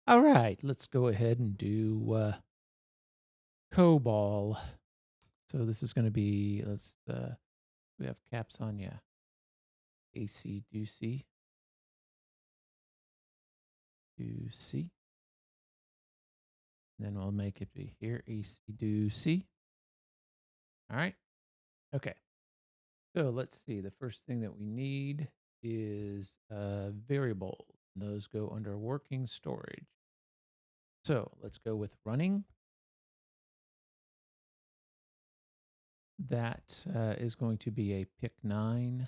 All right, let's go ahead and do COBOL. So this is going to be, we have caps on, yeah. Acey Ducey. Ducey. Then we'll make it be here, Acey Ducey. All right. Okay. So let's see. The first thing that we need is variables. Those go under working storage. So let's go with running. That is going to be a pick9.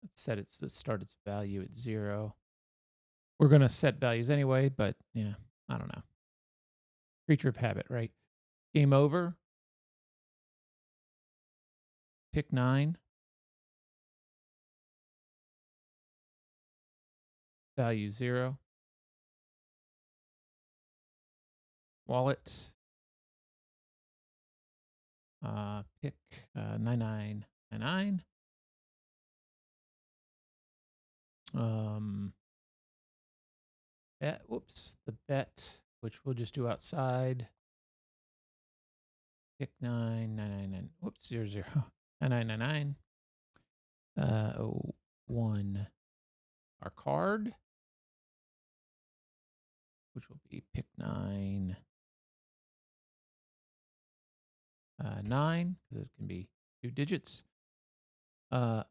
Let's start its value at 0. We're going to set values anyway, but yeah, I don't know. Creature of habit, right? Game over. Pick9. Value 0. Wallet. Pick 9999. The bet, which we'll just do outside. Pick 9999. 00. 9999. 01. Our card, which will be pick 9. 9, because it can be 2 digits. A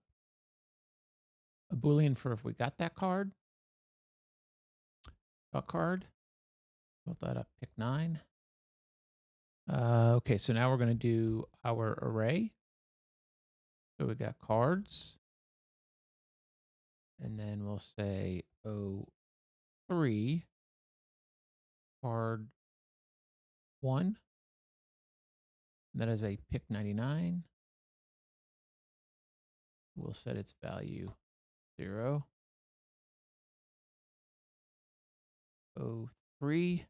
Boolean for if we got that card. Got card. Built that up, pick 9. Okay, so now we're going to do our array. So we got cards. And then we'll say 03, card 1. That is a pick 99. We'll set its value 0. 03,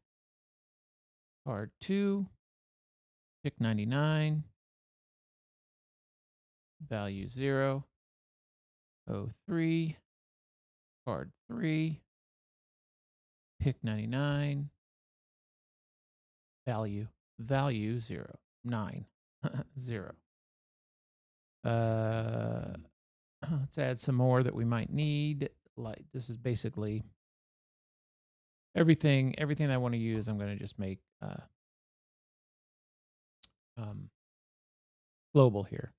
card 2, pick 99, value 0. 03, card 3, pick 99, value 0. 9. 0. Let's add some more that we might need. Like this is basically everything I want to use. I'm going to just make global here.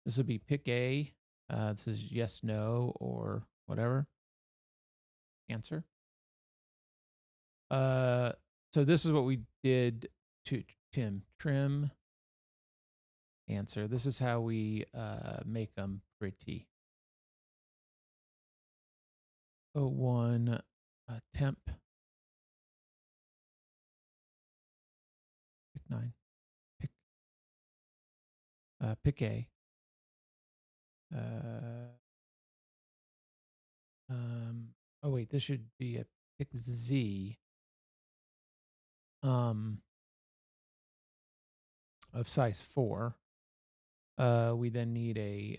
This would be pick A. This is yes, no, or whatever. Answer. So this is what we did to trim answer. This is how we make them pretty. 01 temp. Pick 9. Pick A. Oh wait, this should be a pick Z. Of size 4. We then need a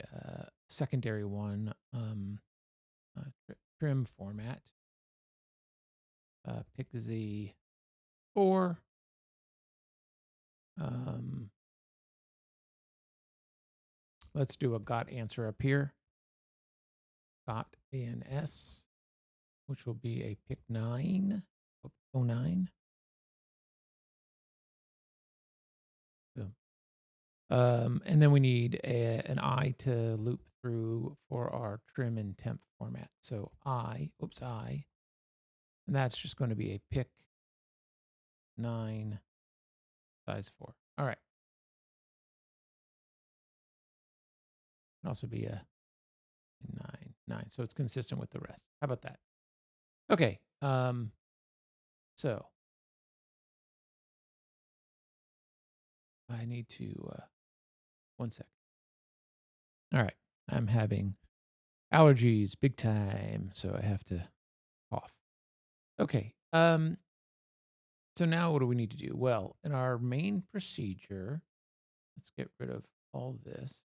secondary one, trim format. Pick Z 4. Let's do a got answer up here. Got ANS, which will be a pick 9. 09. And then we need an I to loop through for our trim and temp format. So I, and that's just going to be a pick 9, size 4. All right. Can also be a 9. So it's consistent with the rest. How about that? Okay. So I need to, 1 second. All right. I'm having allergies big time, so I have to cough. Okay. So now what do we need to do? Well, in our main procedure, let's get rid of all this.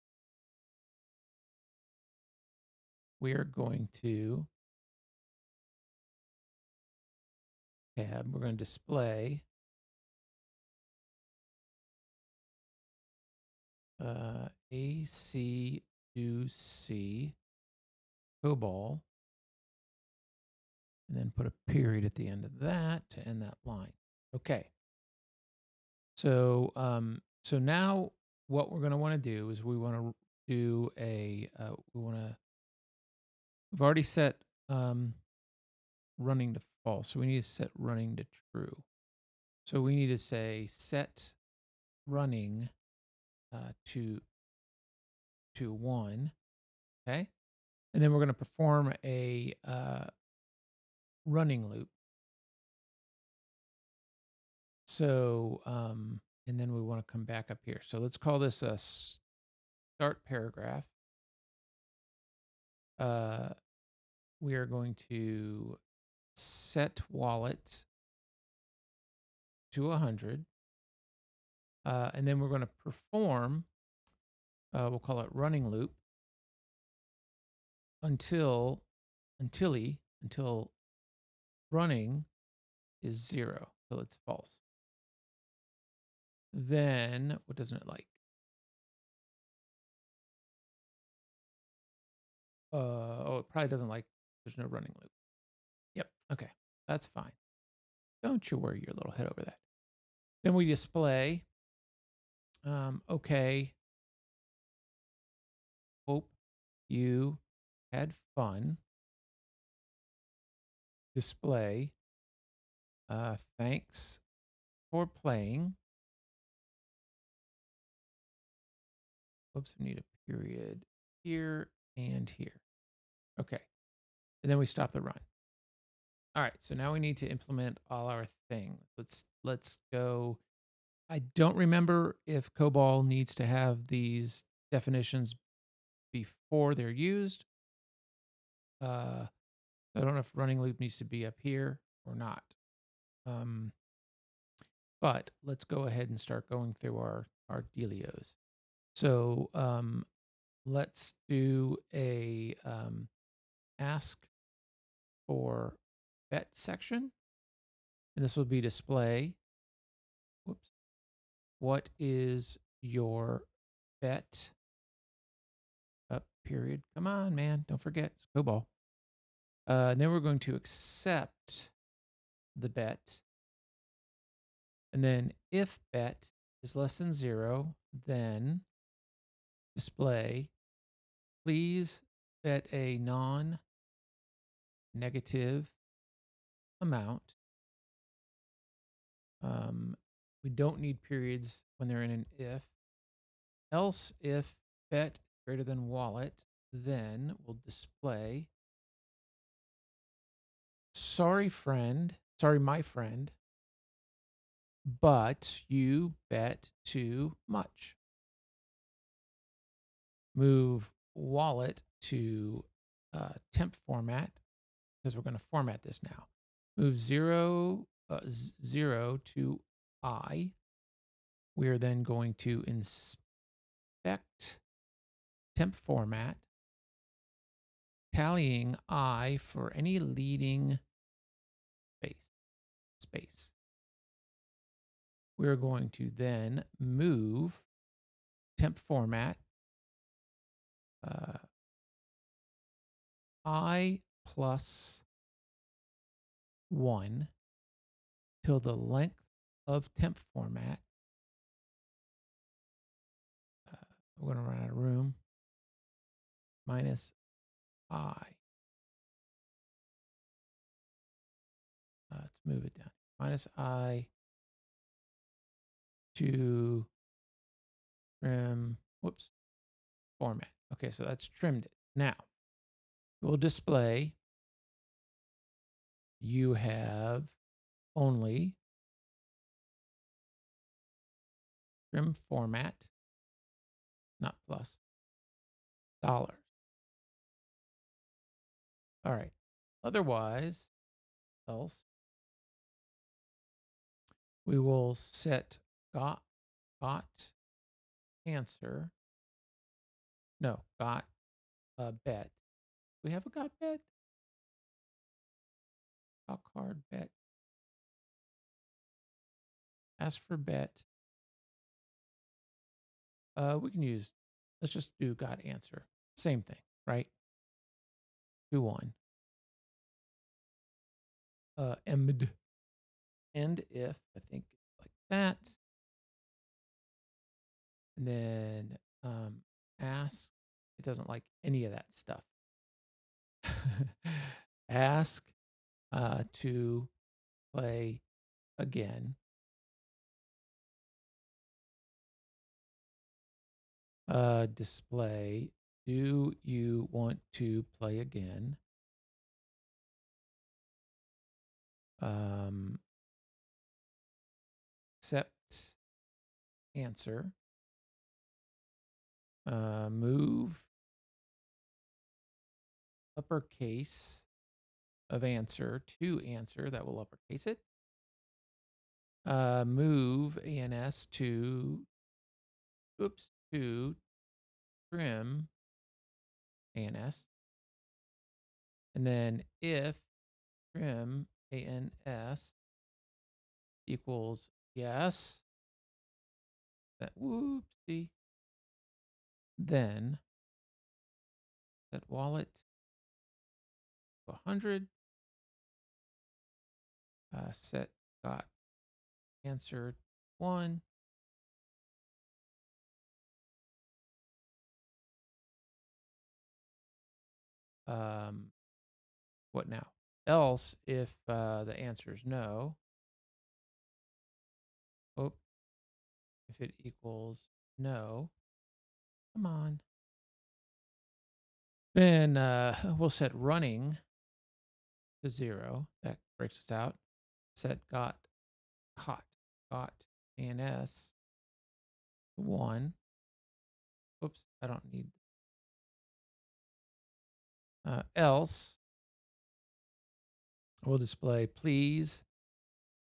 We are going to we're going to display Acey Ducey COBOL, and then put a period at the end of that to end that line. Okay. So so now what we're going to want to do is we want to do we've already set running to false, so we need to set running to true. So we need to say set running to 1, okay? And then we're going to perform a running loop. So, and then we want to come back up here. So let's call this a start paragraph. We are going to set wallet to 100. And then we're going to perform, we'll call it running loop until running is 0, till it's false. Then what doesn't it like? Oh, it probably doesn't like there's no running loop. Yep. Okay. That's fine. Don't you worry your little head over that. Then we display, okay, hope you had fun. Display, thanks for playing. Oops, we need a period here and here. Okay. And then we stop the run. All right, so now we need to implement all our things. Let's go. I don't remember if COBOL needs to have these definitions before they're used. I don't know if running loop needs to be up here or not. But let's go ahead and start going through our dealios. So let's do a ask for bet section. And this will be display. Whoops. What is your bet? Up period. Come on, man. Don't forget. It's COBOL. And then we're going to accept the bet. And then if bet is less than 0, then display, please bet a non-negative amount. We don't need periods when they're in an if. Else, if bet greater than wallet, then we'll display, sorry, my friend, but you bet too much. Move wallet to temp format, because we're going to format this now. Move 0 to I. We are then going to inspect temp format, tallying I for any leading space. We're going to then move temp format I plus 1 till the length of temp format. We're going to run out of room. Minus I. Let's move it down. Minus I to trim, whoops, format. Okay, so that's trimmed it. Now, we'll display, you have only trim format, not plus, dollars. All right. Otherwise, else, we will set got answer. No, got bet. We have a got bet. Got card bet. Ask for bet. We can use. Let's just do got answer. Same thing, right? 2-1. End if, I think like that. And then ask. It doesn't like any of that stuff. Ask to play again. Display. Do you want to play again? Accept answer. Move uppercase of answer to answer. That will uppercase it. Move ANS to trim ANS. And then if trim ANS equals yes, that whoopsie, then set wallet to 100, set got answer 1, what now? Else, if the answer is no, if it equals no, come on, then we'll set running to 0. That breaks us out. Set got ANS 1. Oops, I don't need. Else, we'll display please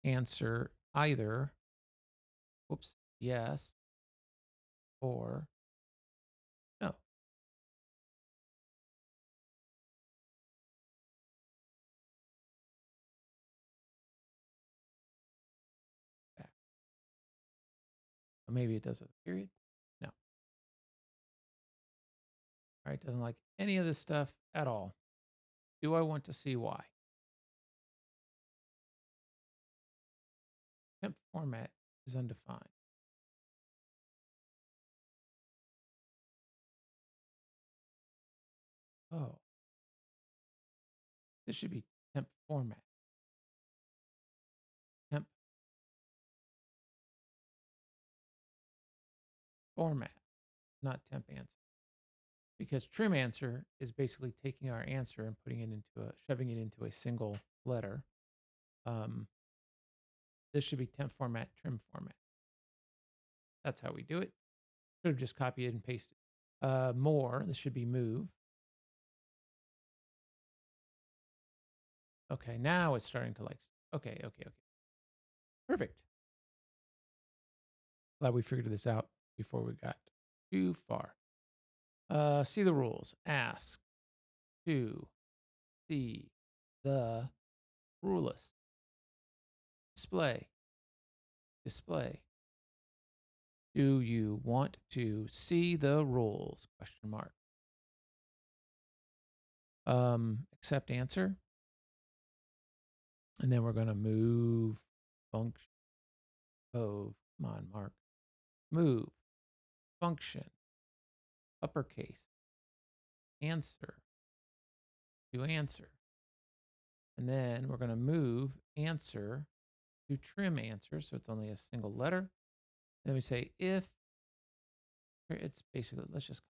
answer either yes or no. Back. Or maybe it does with a period. No. All right, doesn't like any of this stuff at all. Do I want to see why? Temp format is undefined. Oh, this should be temp format. Temp format, not temp answer. Because trim answer is basically taking our answer and putting it into shoving it into a single letter. This should be temp format, trim format. That's how we do it. Should have just copied and pasted. More, this should be move. Okay, now it's starting to like, okay. Perfect. Glad we figured this out before we got too far. See the rules. Ask to see the rule list. Display. Do you want to see the rules? Question mark. Accept answer. And then we're going to move function. Oh, come on, Mark. Move function uppercase answer to answer. And then we're going to move answer to trim answer. So it's only a single letter. Then we say if it's basically, let's just,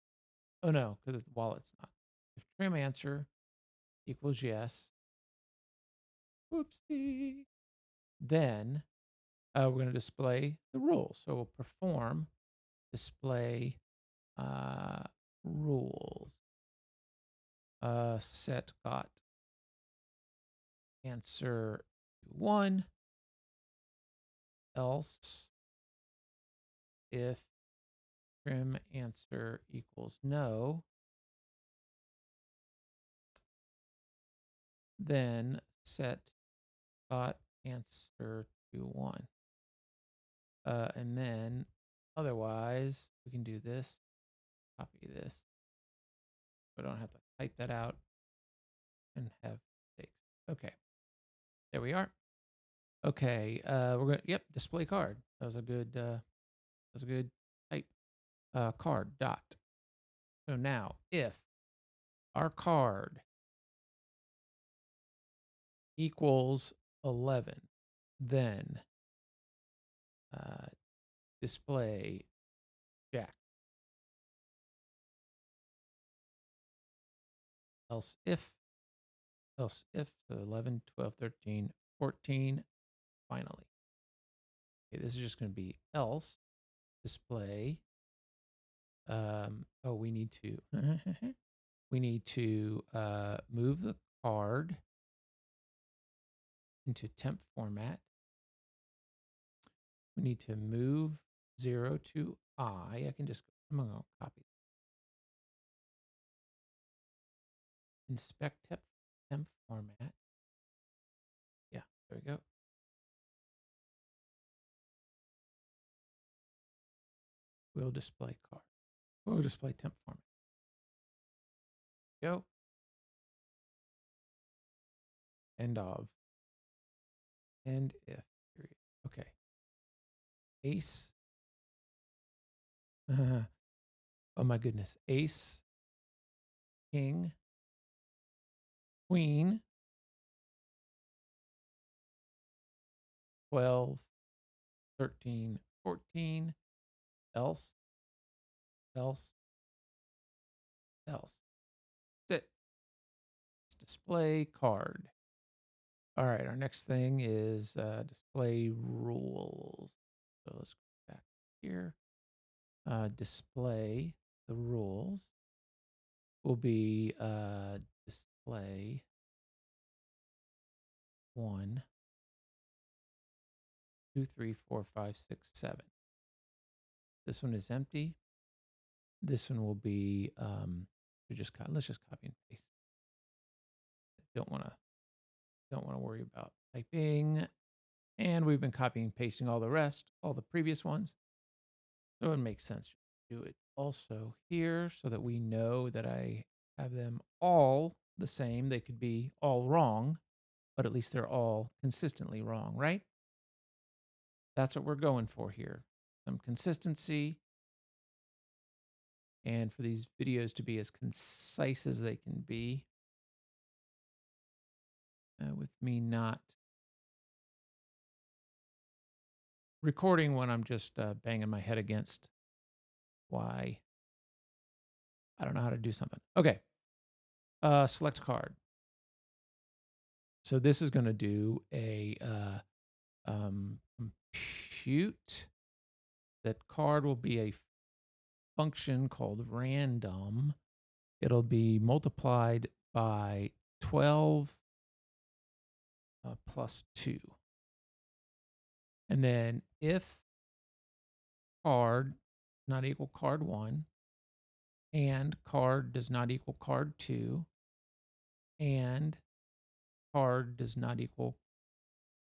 oh no, because while it's not. If trim answer equals yes, whoopsie, then we're going to display the rules. So we'll perform display rules. Set got answer 1, else if trim answer equals no, then set got answer to 1. And then otherwise, we can do this, copy this. We don't have to type that out and have mistakes. Okay, there we are. Okay, we're gonna, yep, display card. That was a good type. Card dot. So now, if our card equals 11, then display Jack. Else if, so 11, 12, 13, 14, finally. Okay, this is just going to be else display. Oh, we need to move the card into temp format. We need to move 0 to I. I'm going to copy. Inspect temp format. Yeah, there we go. We'll display card. We'll display temp format. Go. End of. End if. Period. Okay. Ace. Oh my goodness. Ace. King. Queen. 12. 13. 14. Else. Else. Else. That's it. Display card. All right, our next thing is display rules. So let's go back here. Display the rules will be display 1, 2, 3, 4, 5, 6, 7. This one is empty. This one will be let's just copy and paste. Don't want to worry about typing. And we've been copying and pasting all the rest, all the previous ones. So it makes sense to do it also here so that we know that I have them all the same. They could be all wrong, but at least they're all consistently wrong, right? That's what we're going for here. Some consistency, and for these videos to be as concise as they can be, with me not recording when I'm just banging my head against why I don't know how to do something. Okay, select card. So this is going to do a compute. That card will be a function called random. It'll be multiplied by 12 plus 2. And then if card not equal card 1, and card does not equal card 2, and card does not equal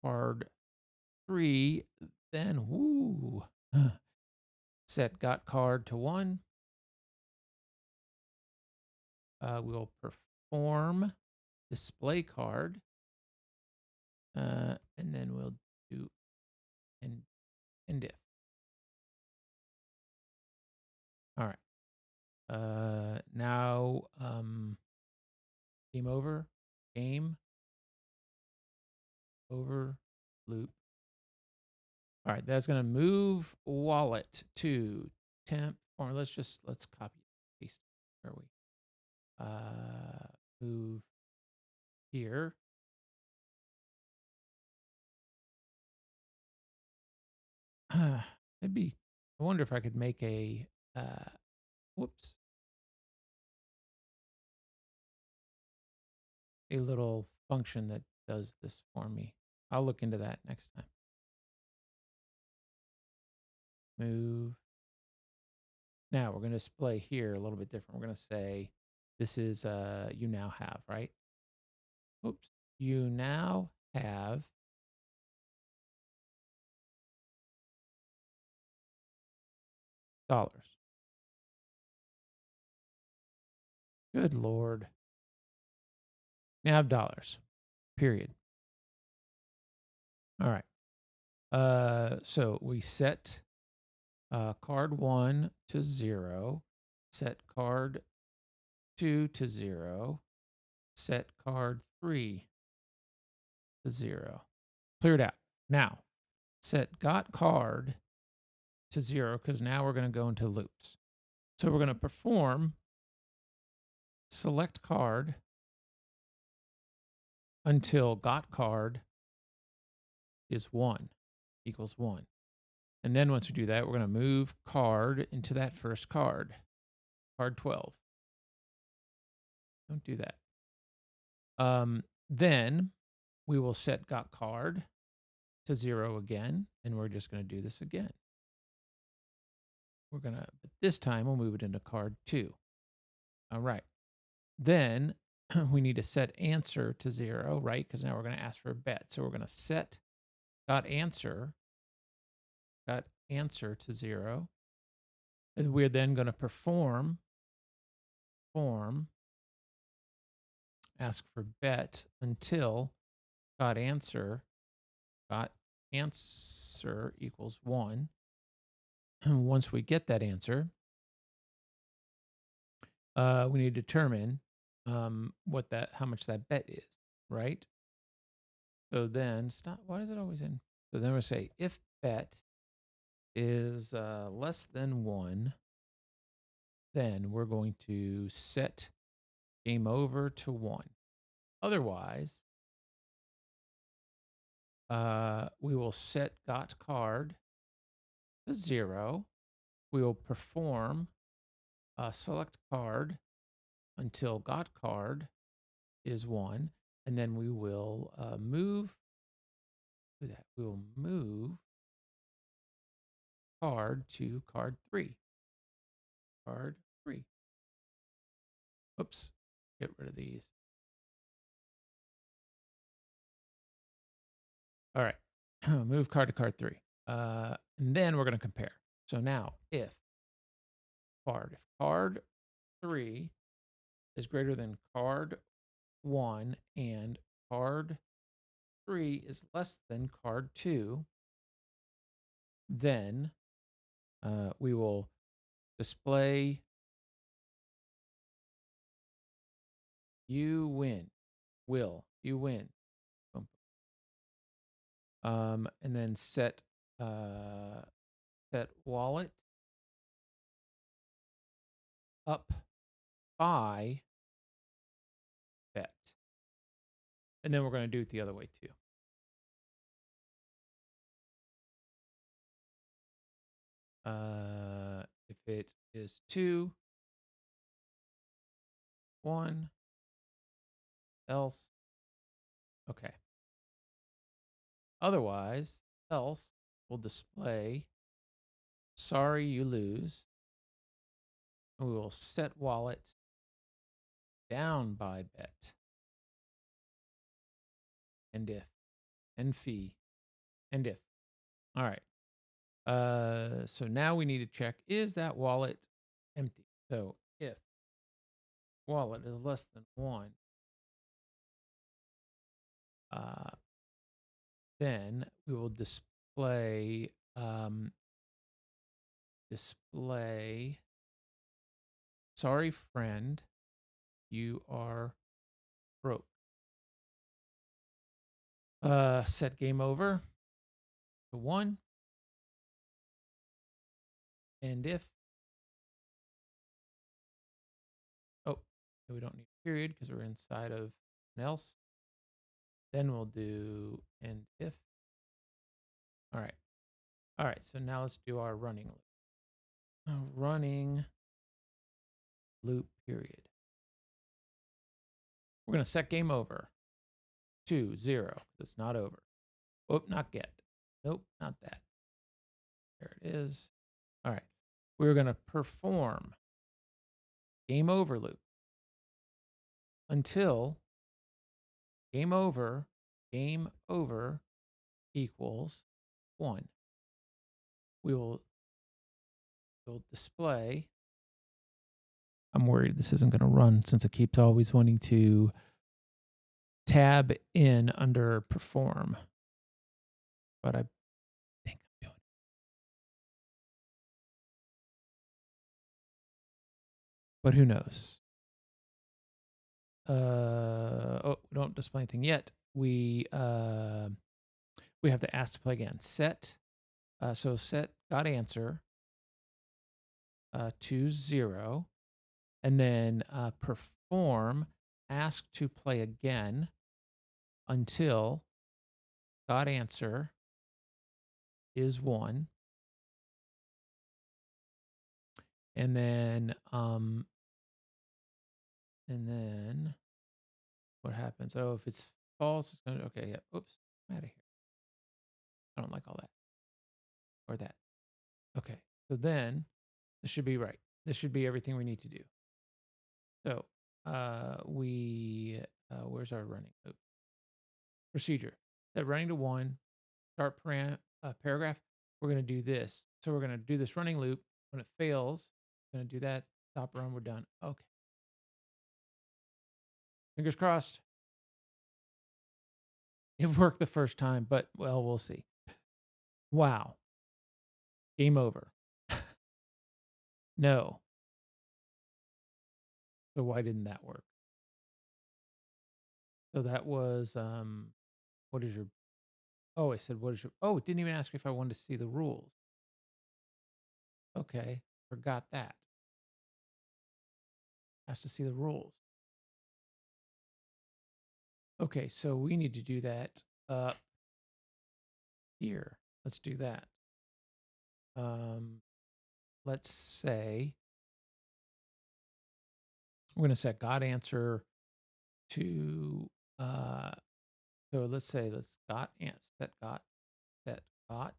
card 3, then woo, set got card to 1. We'll perform display card, and then we'll do end if. All right. Now game over. Game over loop. All right, that's going to move wallet to temp form. Let's copy paste. Where are we? Move here. Maybe I wonder if I could make a whoops, a little function that does this for me. I'll look into that next time. Move. Now we're going to display here a little bit different. We're going to say this is you now have, right? Oops. You now have dollars. Good Lord. Now have dollars. Period. All right. So we set card 1 to 0, set card 2 to 0, set card 3 to 0. Cleared out. Now, set got card to 0 because now we're going to go into loops. So we're going to perform select card until got card is 1 equals 1. And then once we do that, we're going to move card into that first card, card 12. Don't do that. Then we will set got card to 0 again, and we're just going to do this again. We're going to, but this time we'll move it into card 2. All right. Then we need to set answer to 0, right? Because now we're going to ask for a bet. So we're going to set got answer to 0. And we're then going to perform ask for bet until got answer equals 1. And once we get that answer, we need to determine how much that bet is, right? So then stop. Why is it always in? So then we'll say if bet is less than 1, then we're going to set game over to 1. Otherwise, we will set got card to 0. We will perform select card until got card is 1, and then we will move card to card 3. Card 3. Oops. Get rid of these. All right. Move card to card 3. And then we're going to compare. So now if card 3 is greater than card 1 and card 3 is less than card 2, then we will display you win. You win. And then set wallet up by bet. And then we're going to do it the other way too. If it is 2, 1, else. Okay. Otherwise, else will display sorry you lose. And we will set wallet down by bet. And if. And fee. And if. All right. So now we need to check, is that wallet empty? So if wallet is less than 1, then we will display sorry friend, you are broke. Set game over to 1. And if we don't need a period because we're inside of an else. Then we'll do and if. All right. All right, so now let's do our running loop. Running loop period. We're going to set game over to 0. It's not over. Oh, not get. Nope, not that. There it is. All right. We're going to perform game over loop until game over equals 1. We'll display. I'm worried this isn't going to run since it keeps always wanting to tab in under perform. But I think I'm doing it. But who knows? Oh, we don't display anything yet. We have to ask to play again. Set. So set got answer to 0, and then perform ask to play again until got answer is 1, and then what happens? Oh, if it's false, it's gonna okay. Yeah. Oops, I'm out of here. I don't like all that or that. Okay, so then this should be right. This should be everything we need to do. So where's our running loop? Procedure. Set running to 1, start paragraph. We're going to do this. So we're going to do this running loop. When it fails, we're going to do that. Stop run. We're done. Okay. Fingers crossed. It worked the first time, but well, we'll see. Wow. Game over. No. So why didn't that work? So that was what is your oh, I said what is your oh, it didn't even ask me if I wanted to see the rules. Okay, forgot that. Has to see the rules. Okay, so we need to do that up here. Let's do that. Let's say we're going to set got answer to so let's say set got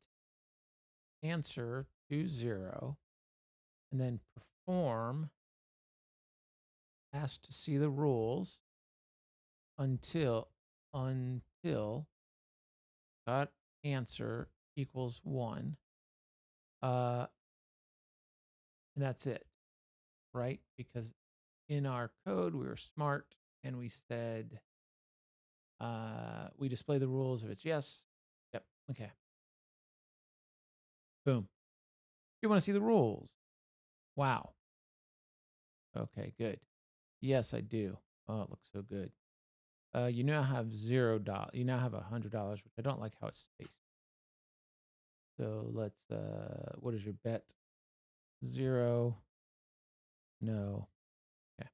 answer to 0, and then perform ask to see the rules until got answer equals 1. And that's it, right? Because in our code we were smart and we said we display the rules if it's yes. Yep. Okay. Boom. You want to see the rules? Wow. Okay, good. Yes, I do. Oh, it looks so good. You now have $0. You now have $100, which I don't like how it's spaced. So let's. What is your bet? 0. No. Okay.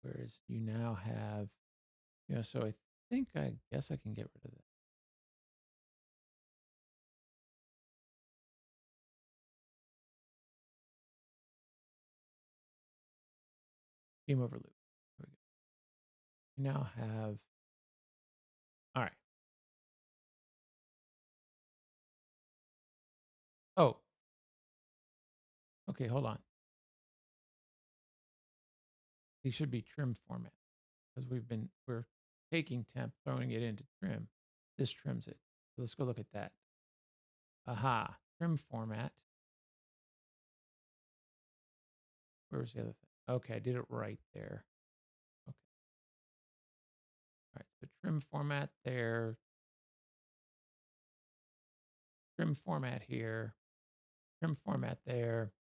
Whereas you now have. So I guess I can get rid of this. Game over loop. There we go. You now have. All right. Oh. Okay, hold on. These should be trim format because we're taking temp, throwing it into trim. This trims it. So let's go look at that. Aha, trim format. Where's the other thing? Okay, I did it right there. Okay. All right, so trim format there. Trim format here. Trim format there.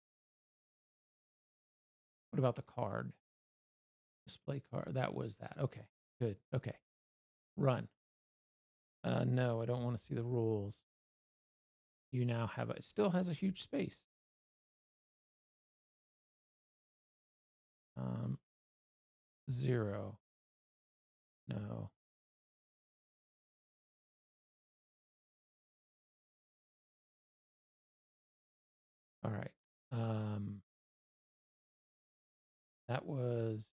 What about the card? Display card. That was that. Okay, good. Okay. Run. No, I don't want to see the rules. You now have it still has a huge space. 0. No. All right. That was,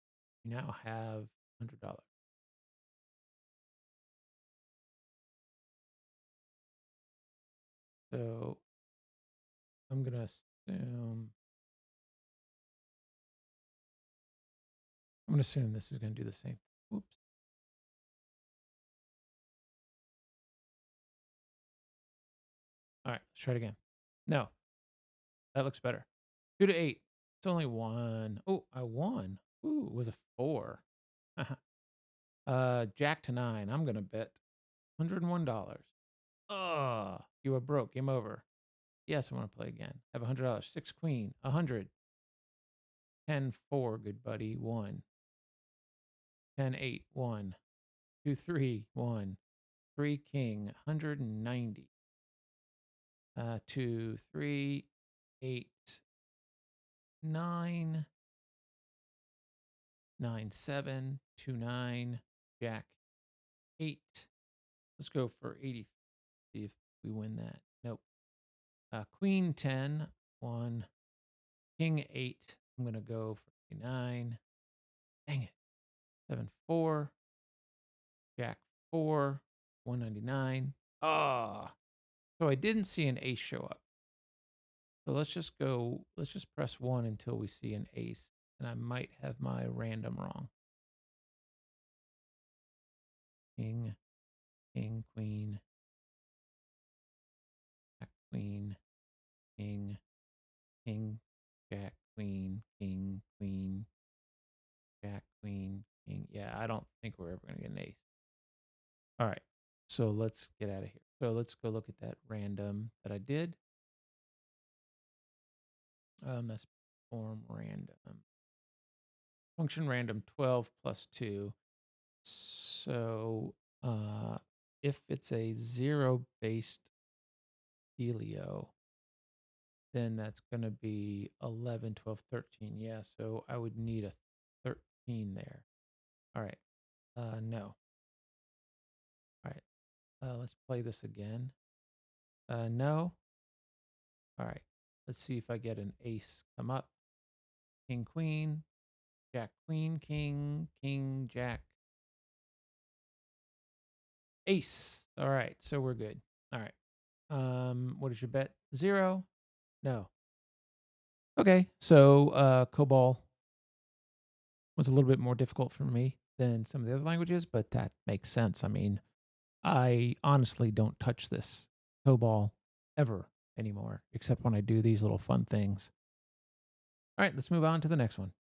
you now have $100. So I'm going to assume, this is going to do the same. Oops. All right, let's try it again. No, that looks better. 2 to 8. It's only one. Oh, I won. Ooh, with a 4. Jack to 9. I'm going to bet $101. You are broke. Game over. Yes, I want to play again. Have $100. 6 queen. 100. 10 4. Good buddy. 1. 10 8. 1. 2 3. 1. 3 king. 190. 2 3 8 9 9 7 2 9. Jack 8. Let's go for 80. See if we win that. Nope. Queen 10. 1. King 8. I'm going to go for 9. Dang it. 7 4. Jack 4. 199. So I didn't see an ace show up. So let's just press 1 until we see an ace. And I might have my random wrong. King, king, queen, jack, queen, king, king, jack, queen, king, queen, jack, queen, king. Yeah, I don't think we're ever going to get an ace. All right, so let's get out of here. So let's go look at that random that I did. That's form random. Function random 12 plus 2. So if it's a 0-based dealio, then that's going to be 11, 12, 13. Yeah, so I would need a 13 there. All right. No. All right. Let's play this again. No. All right. Let's see if I get an ace come up. King, queen, jack, queen, king, king, jack. Ace. All right. So we're good. All right. What is your bet? 0? No. Okay. So COBOL was a little bit more difficult for me than some of the other languages, but that makes sense. I mean, I honestly don't touch this COBOL ever anymore, except when I do these little fun things. All right, let's move on to the next one.